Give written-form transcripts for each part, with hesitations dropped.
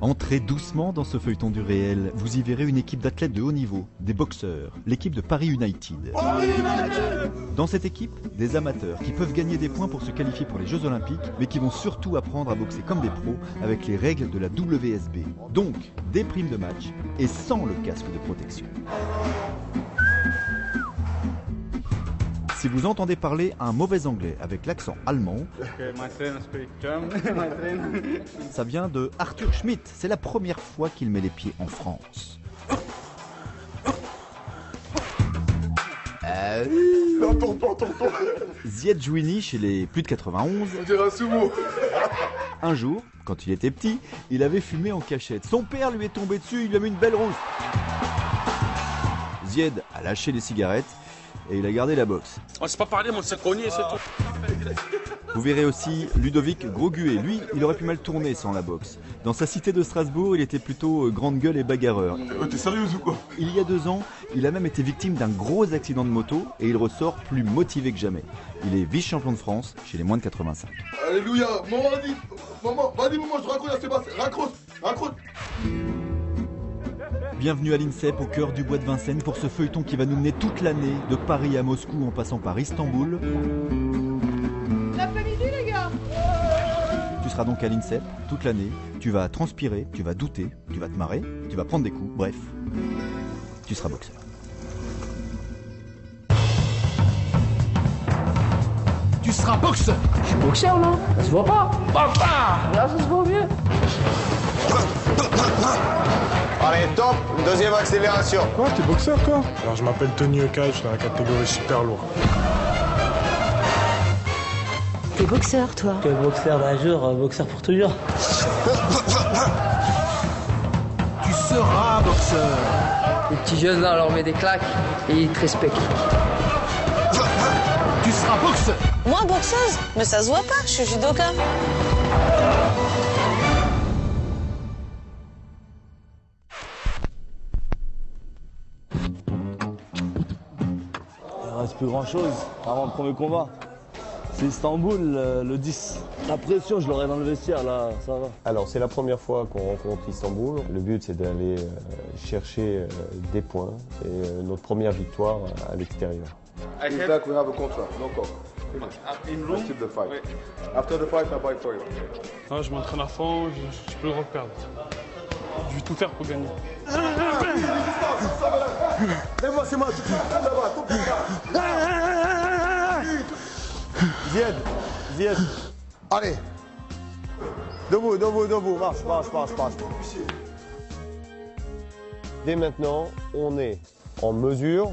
Entrez doucement dans ce feuilleton du réel. Vous y verrez une équipe d'athlètes de haut niveau, des boxeurs, l'équipe de Paris United. Dans cette équipe, des amateurs qui peuvent gagner des points pour se qualifier pour les Jeux Olympiques, mais qui vont surtout apprendre à boxer comme des pros avec les règles de la WSB. Donc, des primes de match et sans le casque de protection. Si vous entendez parler un mauvais anglais avec l'accent allemand, ça vient de Arthur Schmidt. C'est la première fois qu'il met les pieds en France. Zied Jouini chez les plus de 91. On dirait un sumo. Un jour, quand il était petit, il avait fumé en cachette. Son père lui est tombé dessus, il lui a mis une belle rousse. Zied a lâché les cigarettes et il a gardé la boxe. On s'est pas parlé, mais on s'est cogné, c'est tout. Vous verrez aussi Ludovic Groguet. Lui, il aurait pu mal tourner sans la boxe. Dans sa cité de Strasbourg, il était plutôt grande gueule et bagarreur. T'es sérieuse ou quoi? Il y a 2 ans, il a même été victime d'un gros accident de moto et il ressort plus motivé que jamais. Il est vice-champion de France chez les moins de 85. Alléluia. Maman, vas-y maman, je raccroche à Sébastien. Raccroche. Bienvenue à l'INSEP, au cœur du bois de Vincennes, pour ce feuilleton qui va nous mener toute l'année, de Paris à Moscou en passant par Istanbul. L'après-midi les gars. Tu seras donc à l'INSEP toute l'année, tu vas transpirer, tu vas douter, tu vas te marrer, tu vas prendre des coups, bref, tu seras boxeur. Tu seras boxeur. Je suis boxeur là, ça se voit pas. Papa, là ça se voit mieux. Allez, top, deuxième accélération. Quoi, t'es boxeur toi? Alors je m'appelle Tony Oka, je suis dans la catégorie super lourd. T'es boxeur toi? Que boxeur d'un jour, boxeur pour toujours. Tu seras boxeur. Les petits jeunes là, on leur met des claques et ils te respectent. Tu seras boxeur. Moi boxeuse? Mais ça se voit pas, je suis judoka. Il reste plus grand chose avant le premier combat. C'est Istanbul le 10. La pression, je l'aurai dans le vestiaire là, ça va. Alors, c'est la première fois qu'on rencontre Istanbul. Le but, c'est d'aller chercher des points et notre première victoire à l'extérieur. In fact, we have a contract, no talk. In room? Let's keep the fight. After the fight, I buy for you. Non, je m'entraîne à fond, je peux le reperdre. Je vais tout faire pour gagner. C'est moi, Zied. Allez. Debout. Marche. Dès maintenant, on est en mesure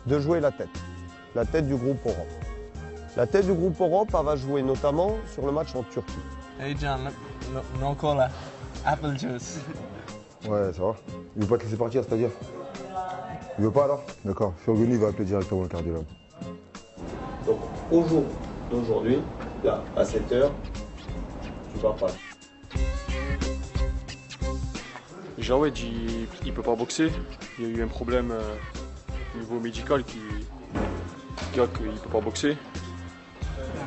de jouer la tête du groupe Europe. La tête du groupe Europe, elle va jouer notamment sur le match en Turquie. Hey John, no cola, apple juice. Ouais, ça va. Il veut pas te laisser partir, c'est-à-dire? Il veut pas alors? D'accord. Furguni va appeler directement le cardiologue. Donc, au jour d'aujourd'hui, là, à 7h, tu pars pas. Jawed, il peut pas boxer. Il y a eu un problème au niveau médical qui fait qu'il peut pas boxer.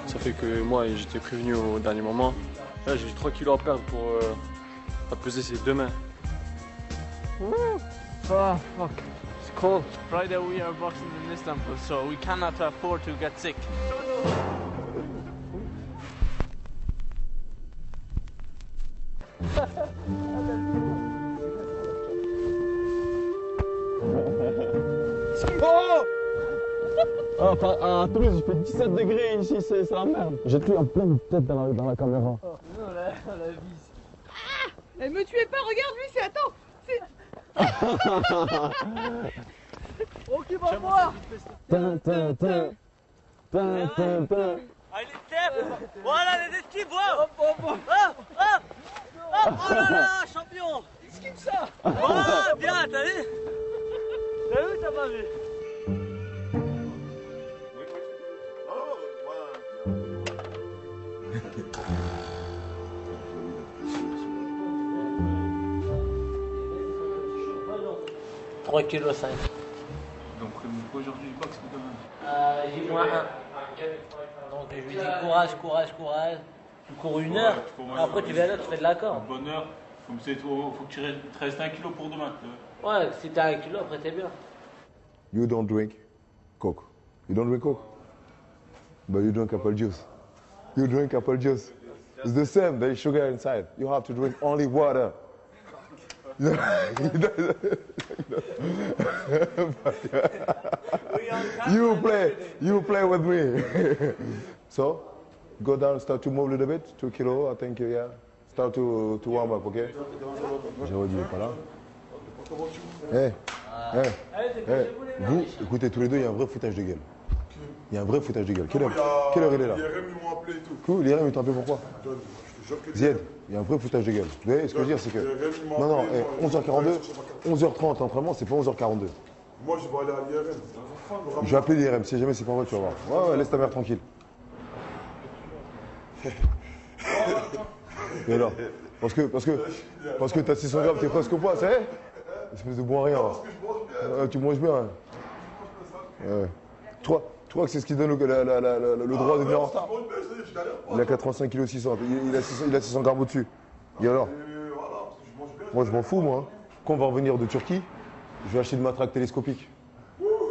Ça fait que moi, j'étais prévenu au dernier moment. Là, j'ai 3 kilos à perdre pour peser ses 2 mains. Oh, fuck. It's cold. Friday we are boxing in Istanbul, so we cannot afford to get sick. Oh, à Toulouse, il fait 17 degrés ici, c'est la merde. Jette-lui en pleine tête dans la caméra. Oh, non, la vis. Ah, me tuez pas, regarde lui, c'est attends. Oh, qui va voir. Allez, Steph. Voilà les esquives, wow. Oh là là, champion. Esquive ça. Oh, bien, t'as vu? T'as vu, t'as pas vu? $3,5 kg. Donc aujourd'hui, il boxe demain. J'ai moins 1. Donc je lui dis courage. Tu cours 1 heure. Après tu viens là, tu fais de la corde. Bonne heure. Il faut que tu restes 1 kilo pour demain. Ouais, si t'as 1 kilo, après t'es bien. You don't drink Coke. You don't drink Coke? But you drink apple juice. You drink apple juice. It's the same, there is sugar inside. You have to drink only water. You play with me. So, go down, start to move a little bit, 2 kilos, I think, yeah. Start to warm up, okay? Jérôme il est pas là. Vous, écoutez, tous les deux, il y a un vrai foutage de gueule. Il y a un vrai foutage de gueule. Quelle heure il est là? Les RM, ils m'ont appelé et tout. Cool, les RM, ils t'ont appelé pourquoi? Zied, il y a un vrai foutage de gueule. Vous voyez ce que je veux dire, c'est que... Non, 11h42, 11h30, l'entraînement, c'est pas 11h42. Moi, je vais aller à l'IRM. Je vais appeler l'IRM, si jamais c'est pas vrai, tu vas voir. Ouais, laisse ta mère tranquille. Et là, parce que t'as 600 grammes, t'es presque au poids, c'est vrai? Espèce de bon à rien. Tu manges bien. Toi, que c'est ce qui donne le droit de venir en retard. Il a 85 kg 600, il a 600 grammes au-dessus. Et alors? Moi, je m'en fous, moi. Quand on va revenir de Turquie, je vais acheter une matraque télescopique.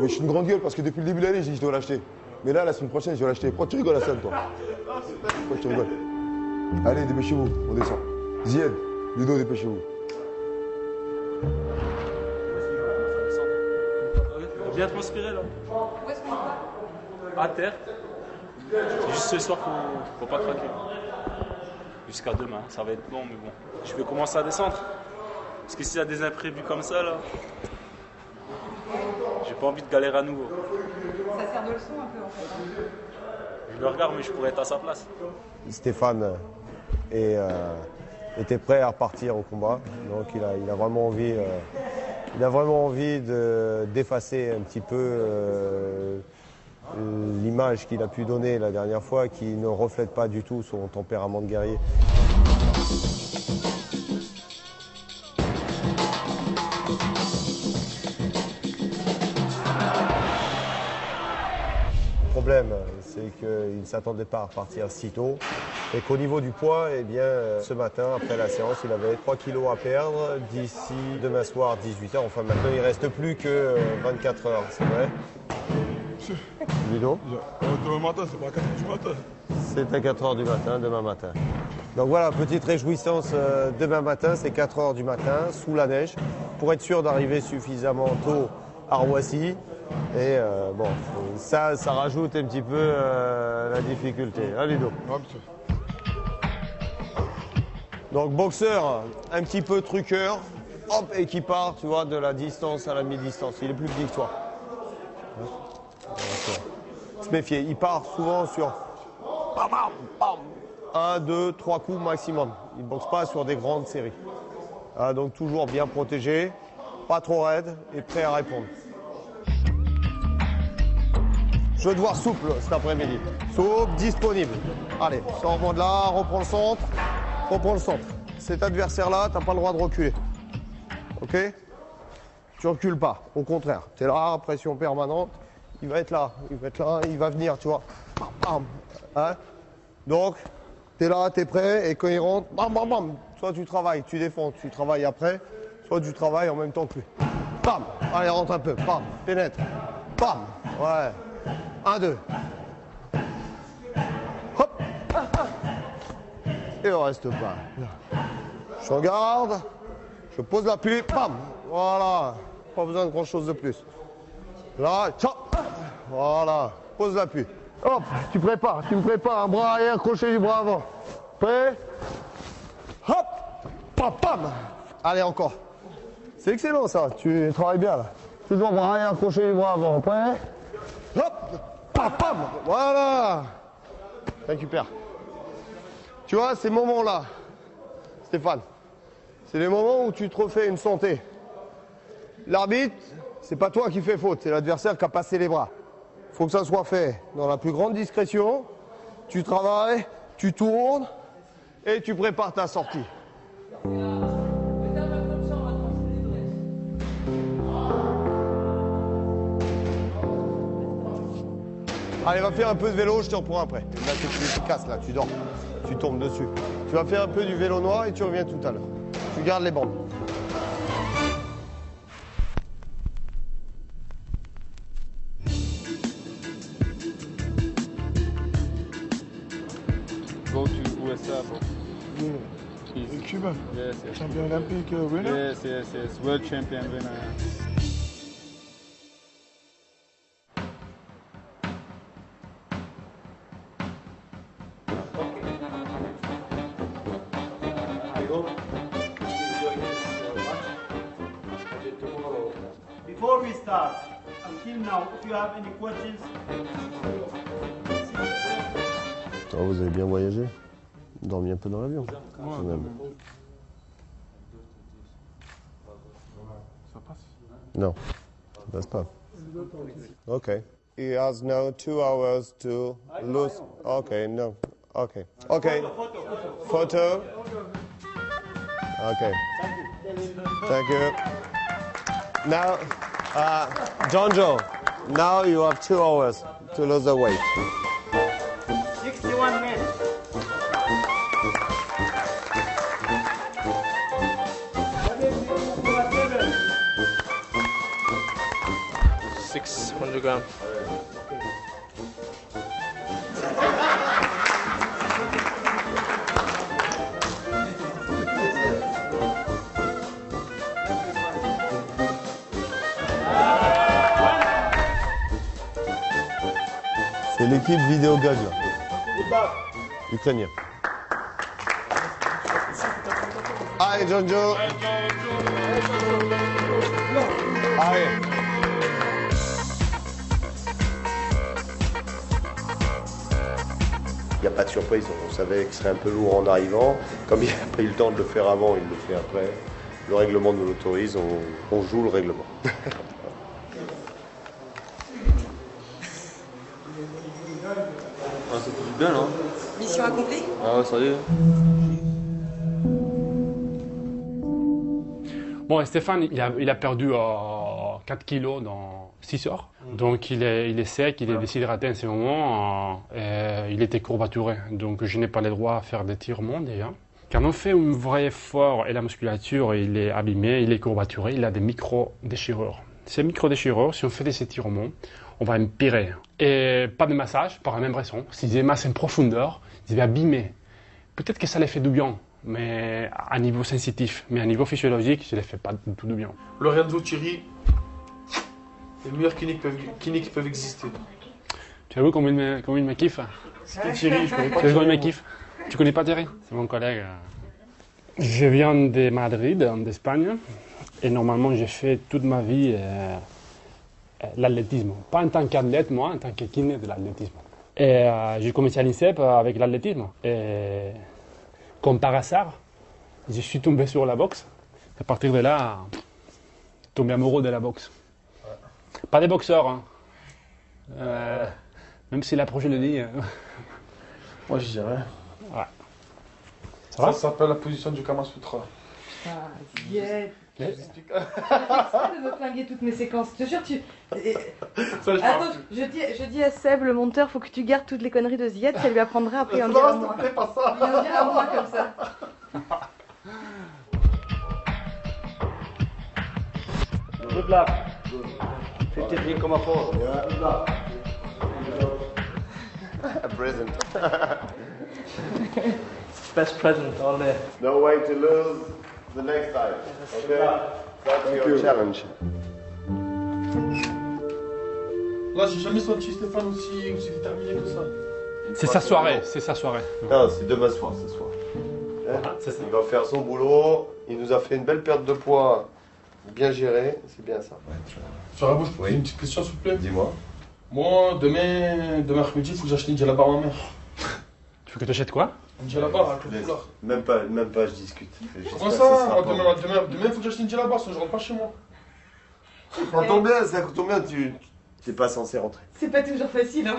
Mais je suis une grande gueule parce que depuis le début de l'année, j'ai dit je dois l'acheter. Mais là, la semaine prochaine, je vais l'acheter. Pourquoi tu rigoles à ça, toi? Pourquoi tu rigoles? Allez, dépêchez-vous, on descend. Zied, Ludo, dépêchez-vous. Bien transpiré là. Où est-ce qu'on va? À terre. C'est juste ce soir faut pas craquer. Jusqu'à demain, ça va être long, mais bon. Je vais commencer à descendre. Parce que s'il y a des imprévus comme ça là, j'ai pas envie de galérer à nouveau. Ça sert de leçon un peu en fait. Je le regarde, mais je pourrais être à sa place. Stéphane était prêt à repartir au combat, donc il a vraiment envie d'effacer un petit peu l'image qu'il a pu donner la dernière fois, qui ne reflète pas du tout son tempérament de guerrier. Le problème, c'est qu'il ne s'attendait pas à repartir si tôt et qu'au niveau du poids, eh bien, ce matin, après la séance, il avait 3 kilos à perdre d'ici demain soir 18h. Enfin, maintenant, il ne reste plus que 24 heures, c'est vrai? Ludo? Demain matin, c'est pas à 4h du matin. C'est à 4h du matin, demain matin. Donc voilà, petite réjouissance demain matin, c'est 4h du matin, sous la neige, pour être sûr d'arriver suffisamment tôt à Roissy. Et bon, ça rajoute un petit peu la difficulté. Hein, Ludo? Donc boxeur, un petit peu truqueur, hop, et qui part, tu vois, de la distance à la mi-distance. Il est plus petit que toi. Se méfier, il part souvent sur 1, 2, 3 coups maximum. Il ne boxe pas sur des grandes séries. Donc toujours bien protégé, pas trop raide et prêt à répondre. Je veux te voir souple cet après-midi. Souple, disponible. Allez, sors de là, reprends le centre. Reprends le centre. Cet adversaire-là, tu n'as pas le droit de reculer. Ok? Tu recules pas. Au contraire, tu es là, pression permanente. Il va être là, il va venir, tu vois. Bam, bam. Hein? Donc, tu es là, tu es prêt, et quand il rentre, bam, bam, bam. Soit tu travailles, tu défends, tu travailles après, soit tu travailles en même temps que lui. Bam! Allez, rentre un peu, bam, pénètre. Bam! Ouais. 1, 2. Hop! Et on reste pas. Je suis en garde, je pose l'appui, bam! Voilà. Pas besoin de grand chose de plus. Là, ciao! Voilà, pose l'appui. Hop, tu me prépares, un bras arrière, crochet du bras avant. Prêt? Hop! Pam, pam! Allez, encore. C'est excellent ça, tu travailles bien là. Toujours bras arrière, crochet du bras avant. Prêt? Hop! Pam, pam! Voilà! Récupère. Tu vois, ces moments-là, Stéphane, c'est les moments où tu te refais une santé. L'arbitre, c'est pas toi qui fais faute, c'est l'adversaire qui a passé les bras. Il faut que ça soit fait dans la plus grande discrétion. Tu travailles, tu tournes et tu prépares ta sortie. Allez, va faire un peu de vélo, je te reprends après. Là, tu te casses, là, tu dors, tu tombes dessus. Tu vas faire un peu du vélo noir et tu reviens tout à l'heure. Tu gardes les bandes. Go to USA, bro. Yeah. Cuba. Yes, yes. Champion Olympic winner. Yes, yes, yes. World champion winner. Before we start, until now, if you have any questions. Oh, vous avez bien voyagé? Dormi un peu dans l'avion? Quand même. Ça passe? Non, ça passe pas. Okay. He has now 2 hours to lose. Okay, no. Okay. Okay. Photo. Okay. Thank you. Now, Jonjo, now you have 2 hours to lose the weight. 61 minutes. grams. C'est l'équipe vidéo gag là. Ukrainien. Allez Jonjo. Allez. Il n'y a pas de surprise, on savait que ce serait un peu lourd en arrivant. Comme il n'a pas eu le temps de le faire avant, il le fait après. Le règlement nous l'autorise, on joue le règlement. Ah, ça fait bien là. Mission accomplie. Ah ouais, ça y est. Bon, Stéphane, il a perdu 4 kilos dans 6 heures. Donc il est sec, il est déshydraté en ce moment. Il était courbaturé, donc je n'ai pas le droit à faire des tirements déjà. Quand on fait un vrai effort et la musculature il est abîmé, il est courbaturé, il a des micro-déchirures. Ces micro-déchirures, si on fait des étirements, on va empirer. Et pas de massage, par la même raison. Si je masse en profondeur, je vais abîmer. Peut-être que ça les fait du bien, mais à niveau sensitif. Mais à niveau physiologique, je ne les fais pas du tout du bien. Lorenzo Thierry, les meilleurs kinés qui peuvent exister. Tu as vu comment il me kiffe? C'était Thierry, je connais pas. Tu as vu comment il me kiffe? Tu connais pas Thierry? C'est mon collègue. Je viens de Madrid, d'Espagne, et normalement j'ai fait toute ma vie l'athlétisme. Pas en tant qu'athlète, moi, en tant que kiné de l'athlétisme. Et j'ai commencé à l'INSEP avec l'athlétisme. Et comme par hasard, je suis tombé sur la boxe. À partir de là, tombé amoureux de la boxe. Pas des boxeurs, hein. Même si l'approche le dit. Moi, je dirais. Ouais. Ça s'appelle la position du Kama Sutra. Ah, Zied. J'essaie de me flinguer toutes mes séquences. Je te jure, tu. Attends, je dis à Seb, le monteur, faut que tu gardes toutes les conneries de Zied, ça lui apprendra après en dire à moi. Pas ça. Il en dira à moi comme ça. Good luck. 53,4. Good luck. A present. Best present all day. No way to lose the next time. Okay? That's your challenge. Là, j'ai jamais senti Stéphane aussi déterminé que ça. C'est sa soirée, c'est sa soirée. Non, c'est demain soir, ce soir. Il va faire son boulot. Il nous a fait une belle perte de poids bien gérée. C'est bien ça. Sur la bouche, je peux poser une petite question, s'il vous plaît? Dis-moi. Moi, demain après-midi, il faut que j'achète une djellaba à ma mère. Tu veux que tu achètes quoi? Une djellaba avec le foulard. Même pas, je discute. Comment ça? Demain, il faut que j'achète une djellaba, sinon je rentre pas chez moi. Ça tombe bien, tu t'es pas censé rentrer. C'est pas toujours facile, hein.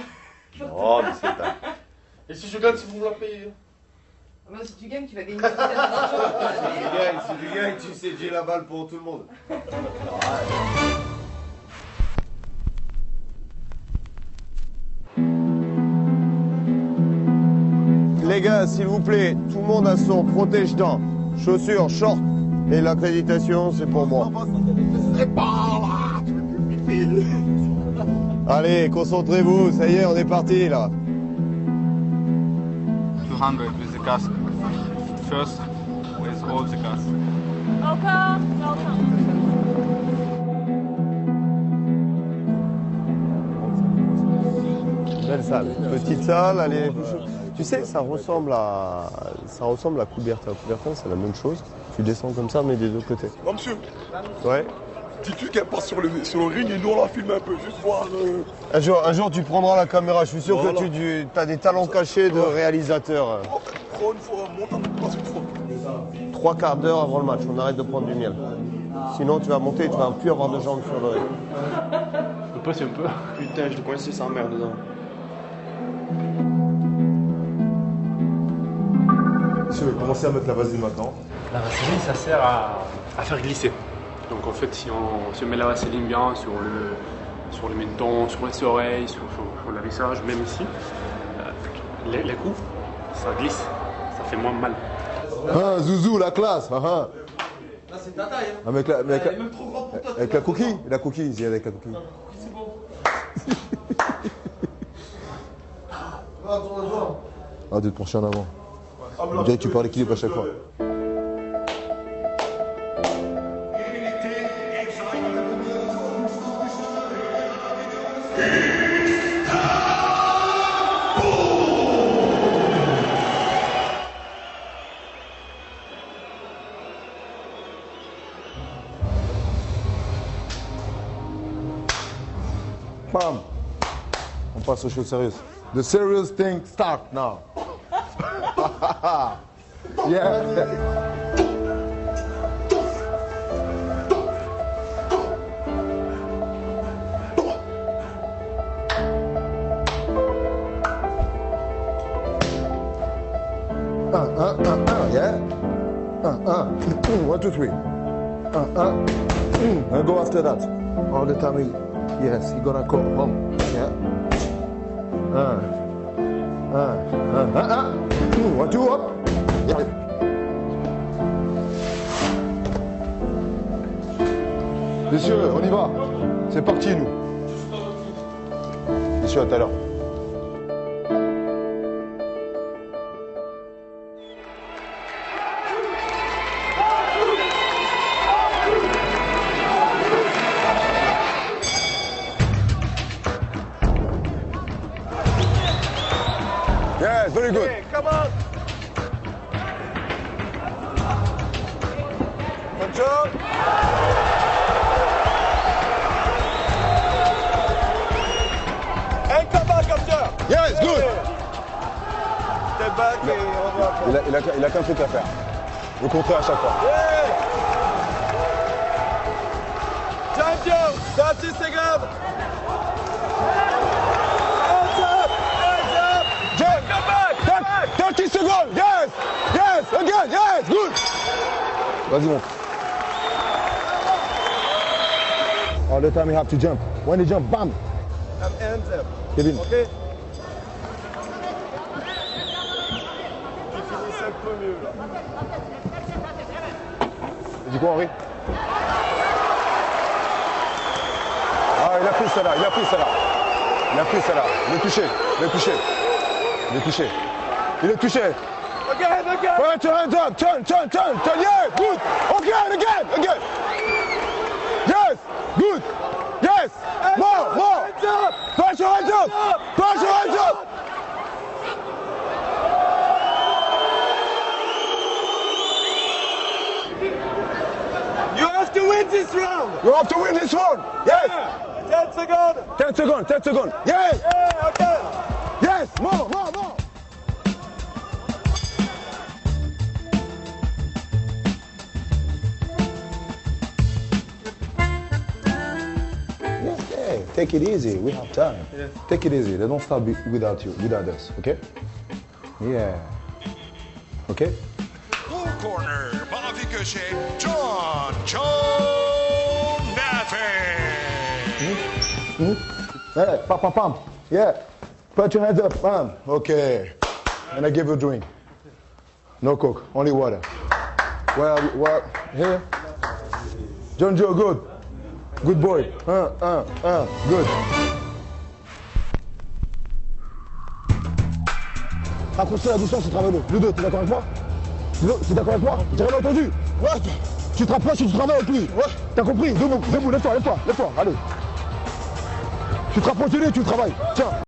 Non, mais c'est pas. Et si je gagne, si vous me la payez? Moi, si tu gagnes, tu vas gagner une centaine d'argent. Si tu gagnes, tu sais, j'ai la balle pour tout le monde. Les gars, s'il vous plaît, tout le monde a son protège-dents, chaussures, shorts, Et l'accréditation, c'est pour moi. Allez, concentrez-vous, ça y est, on est parti là. 200 with the casque. First, with all the casque. Welcome, welcome. Belle salle, petite salle, allez. Tu sais, ça ressemble à Coubertin. Coubertin, c'est la même chose. Tu descends comme ça, mais des deux côtés. Non, monsieur. Ouais. Dis-tu qu'elle passe sur le ring et nous on la filme un peu, juste voir. Un jour, tu prendras la caméra. Je suis sûr que tu as des talents cachés de réalisateur. Prends une fois, monte un peu plus une fois. 3 quarts d'heure avant le match, on arrête de prendre du miel. Sinon, tu vas monter et tu vas plus avoir de jambes sur le ring. On peut passer un peu. Putain, je dois coincer sa mère dedans. Je vais commencer à mettre la vaseline maintenant. La vaseline, ça sert à faire glisser. Donc en fait, si on met la vaseline bien sur le menton, sur les oreilles, sur le visage, même ici, les coups, ça glisse, ça fait moins mal. Ah, Zouzou, la classe. Là, c'est ta taille. Hein. Elle est même trop grande pour toi. Avec la coquille. La coquille, ici, avec la coquille. C'est bon. Ah, de te pencher en avant. On dirait que tu parles équilibre à chaque fois. Bam. On passe aux choses sérieuses. The serious thing start now. Yeah. Yeah. 1, 2, 3. And go after that. All the time. Yes, you're gonna come home. Yeah. 1, 2, up. Yeah. Messieurs, on y va. C'est parti, nous. Messieurs, à tout à l'heure. Yes, very good. Hey, come on. Control. And come back up there. Yes, good. Step back et on va après. Il a qu'un truc à faire. Le contraire à chaque fois. Champion, 30 secondes. Come back! 30 seconds! Yes! Yes! Again! Yes! Good! Vas-y, monte. All the time you have to jump. When you jump, bam! Hands up. Kevin. Ok? Tu finis un peu mieux là. Tu dis quoi, Henri? Ah, il a pris celle-là, il a pris celle-là. Il a pris celle-là. Il est touché, il est touché. Il est touché. Il est touché. Again, again. Put your hands up. Turn. Yeah, good. Again. Yes, good. Yes. More. Hands up. Put your hands up. You have to win this round. You have to win this one. Yes. 10 seconds. 10 seconds. Yes. Yeah, okay. Yes. More. Okay, take it easy. We have time. Yeah. Take it easy. They don't stop without us. Okay? Yeah. Okay? Full corner, ballon ricochet, John Naffy. Hey, pam. Yeah. Put your hands up, bam. Okay. And I give you a drink. No Coke, only water. Well, Here. John Joe, good. Good boy. Good. Raccourcir la distance et travailler le 2, t'es d'accord avec moi? Ludo, t'es d'accord avec moi? J'ai rien entendu. Ouais. Tu te rapproches et tu travailles avec lui. Ouais. T'as compris? Debout, lève-toi, allez. Tu te rapproches de lui et tu travailles. Tiens.